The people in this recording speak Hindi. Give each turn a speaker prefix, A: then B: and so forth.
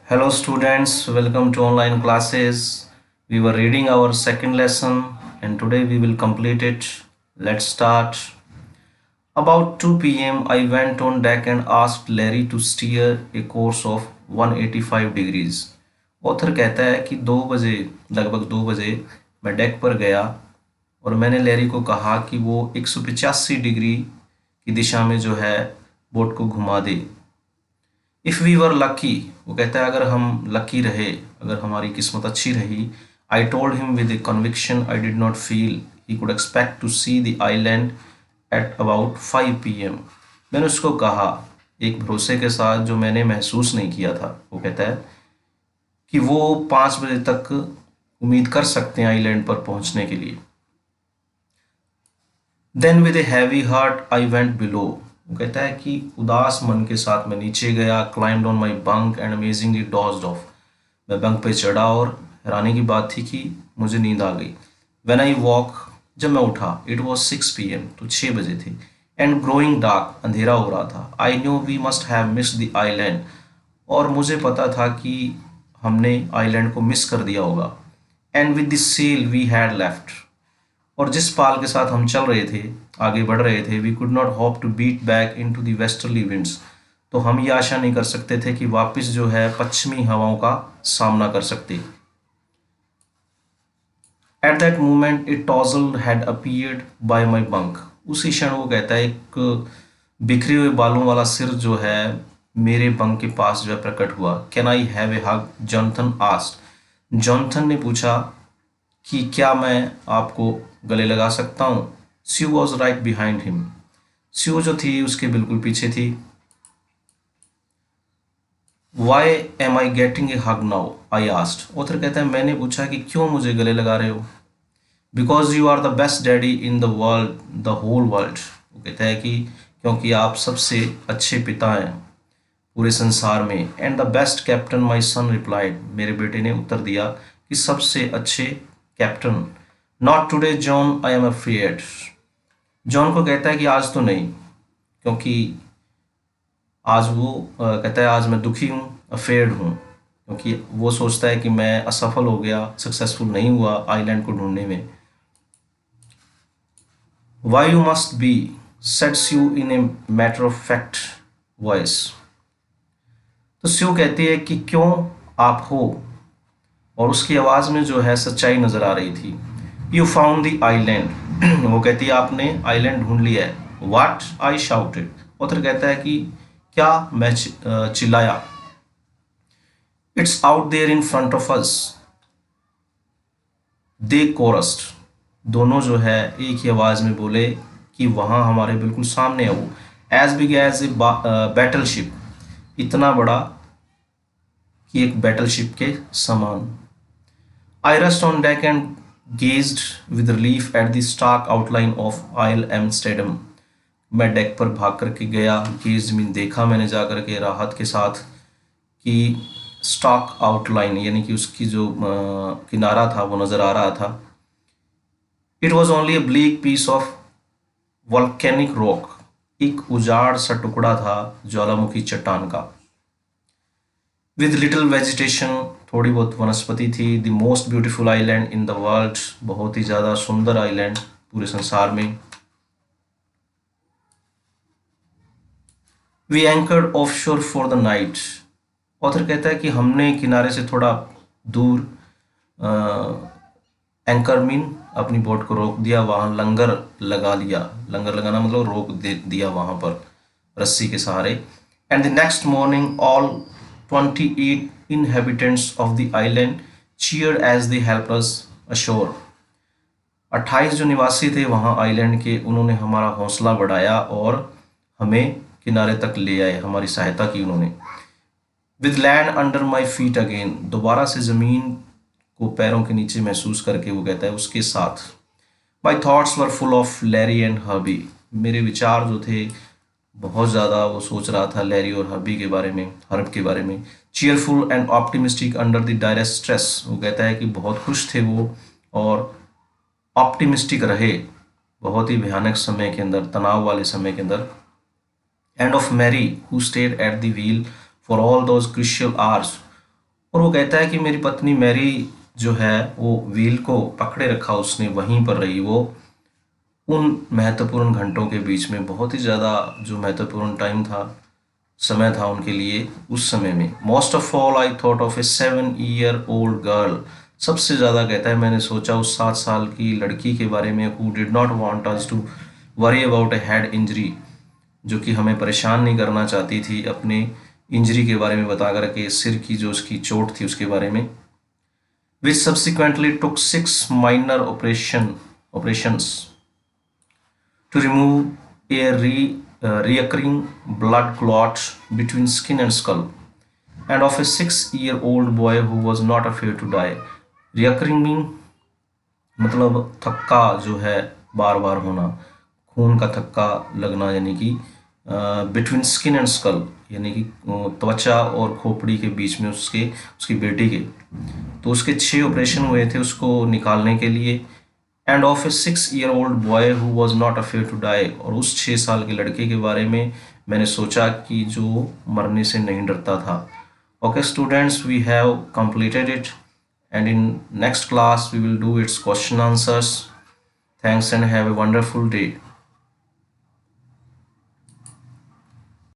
A: Hello students, welcome to online classes. We were reading our second lesson and today we will complete it. Let's start. About 2 p.m. I went on deck and asked Larry to steer a course of 185 degrees. Author कहता है कि 2 बजे लगभग 2 बजे मैं डेक पर गया और मैंने लैरी को कहा कि वो 185 डिग्री की दिशा में जो है बोट को घुमा दे। इफ़ वी वर लकी, वो कहता है अगर हम लकी रहे, अगर हमारी किस्मत अच्छी रही। I told him with a conviction I did not feel he could expect to see the island at about 5 p.m. मैंने उसको कहा एक भरोसे के साथ जो मैंने महसूस नहीं किया था। वो कहता है कि वो 5 बजे तक उम्मीद कर सकते हैं आइलैंड पर पहुंचने के लिए। Then with a heavy heart I went below, वो कहता है कि उदास मन के साथ मैं नीचे गया। Climbed on my bunk and amazingly dozed off, मैं बंक पे चढ़ा और हैरानी की बात थी कि मुझे नींद आ गई। व्हेन आई वॉक, जब मैं उठा, इट वॉज 6 p.m. तो 6 बजे थे। एंड ग्रोइंग डार्क, अंधेरा हो रहा था। I knew we must have missed the island, और मुझे पता था कि हमने आइलैंड को मिस कर दिया होगा। And with the sail we had left, और जिस पाल के साथ हम चल रहे थे, आगे बढ़ रहे थे, we could not hope to beat back into the westerly winds, तो हम ये आशा नहीं कर सकते थे कि वापस जो है पश्चिमी हवाओं का सामना कर सकते। At that moment a tassel had appeared by my bunk, उसी क्षण वो कहता है एक बिखरे हुए बालों वाला सिर जो है मेरे बंक के पास जो है प्रकट हुआ। Can I have a hug, Jonathan asked, Jonathan ने पूछा कि क्या मैं आपको गले लगा सकता हूँ। Sue was right behind him, Sue जो थी उसके बिल्कुल पीछे थी। Why am I getting a hug now, I asked, author कहता है मैंने पूछा कि क्यों मुझे गले लगा रहे हो। Because you are the best daddy in the world, the whole world, वो कहता है कि क्योंकि आप सबसे अच्छे पिता हैं पूरे संसार में। And the best captain, my son replied, मेरे बेटे ने उत्तर दिया कि सबसे अच्छे कैप्टन। Not today John, I am afraid, John को कहता है कि आज तो नहीं, क्योंकि आज वो कहता है आज मैं दुखी हूँ, अफेयर्ड हूँ, क्योंकि वो सोचता है कि मैं असफल हो गया, सक्सेसफुल नहीं हुआ आइलैंड को ढूंढने में। Why you must be, sets you in a matter of fact voice, तो स्यू कहती है कि क्यों आप हो, और उसकी आवाज़ में जो है सच्चाई नज़र आ रही थी। यू फाउंड द आइलैंड, वो कहती है आपने आइलैंड ढूंढ लिया है। वाट, आई शाउटेड, ऑथर कहता है कि क्या, मैं चिल्लाया। It's out there in front of us, they chorused, दोनों जो है एक ही आवाज़ में बोले कि वहाँ हमारे बिल्कुल सामने है वो। As big as a battleship, इतना बड़ा कि एक बैटल शिप के समान। I rushed on deck and gazed with relief at the stark outline of Isle Amsterdam. मैं डेक पर भाग करके गया, गेज मीन देखा मैंने जा करके राहत के साथ कि स्टाक आउटलाइन यानी कि उसकी जो किनारा था वो नज़र आ रहा था। It was only a bleak piece of volcanic rock, एक उजाड़ सा टुकड़ा था ज्वालामुखी चट्टान का। विद लिटिल वेजिटेशन, थोड़ी बहुत वनस्पति थी। The most beautiful island in the world, बहुत ही ज़्यादा सुंदर आइलैंड पूरे संसार में। वी एंकर्ड ऑफ शोर फॉर द नाइट, ऑथर कहता है कि हमने किनारे से थोड़ा दूर एंकर मीन अपनी बोट को रोक दिया, वहाँ लंगर लगा लिया। लंगर लगाना मतलब रोक दिया वहाँ पर रस्सी के सहारे। And the next morning all 28 inhabitants of the island cheered as they helped us ashore. 28 जो निवासी थे वहाँ आइलैंड के, उन्होंने हमारा हौसला बढ़ाया और हमें किनारे तक ले आए, हमारी सहायता की उन्होंने। With land under my feet again, दोबारा से ज़मीन को पैरों के नीचे महसूस करके वो कहता है उसके साथ। My thoughts were full of Larry and Herbie, मेरे विचार जो थे बहुत ज़्यादा वो सोच रहा था लैरी और हर्बी के बारे में, हर्ब के बारे में। Cheerful and optimistic under the direct stress, वो कहता है कि बहुत खुश थे वो और ऑप्टिमिस्टिक रहे बहुत ही भयानक समय के अंदर, तनाव वाले समय के अंदर। And of Mary who stayed at the wheel for all those crucial hours, और वो कहता है कि मेरी पत्नी मैरी जो है वो व्हील को पकड़े रखा, उसने वहीं पर रही। वो उन महत्वपूर्ण घंटों के बीच में, बहुत ही ज़्यादा जो महत्वपूर्ण टाइम था, समय था उनके लिए, उस समय में most of all I thought of A 7 year old girl. सबसे ज़्यादा कहता है मैंने सोचा उस 7 साल की लड़की के बारे में, who did not want us to worry about a head injury, जो कि हमें परेशान नहीं करना चाहती थी अपने इंजरी के बारे में बता कर के, सिर की जो उसकी चोट थी उसके बारे में। Which subsequently took 6 minor operations to remove a reoccurring blood clot between skin and skull, and of a 6-year-old boy who was not afraid to die. Reoccurring mean मतलब थक्का जो है, बार बार होना, खून का थक्का लगना, यानी कि बिटवीन स्किन एंड स्कल, यानी कि त्वचा और खोपड़ी के बीच में, उसकी बेटी के। तो उसके 6 ऑपरेशन हुए थे उसको निकालने के लिए। एंड ऑफ ए 6-ईयर-ओल्ड boy who was not afraid to die, और उस 6 साल के लड़के के बारे में मैंने सोचा कि जो मरने से नहीं डरता था। Okay students, we have completed it, and in next class we will do its question answers. Thanks and have a wonderful day.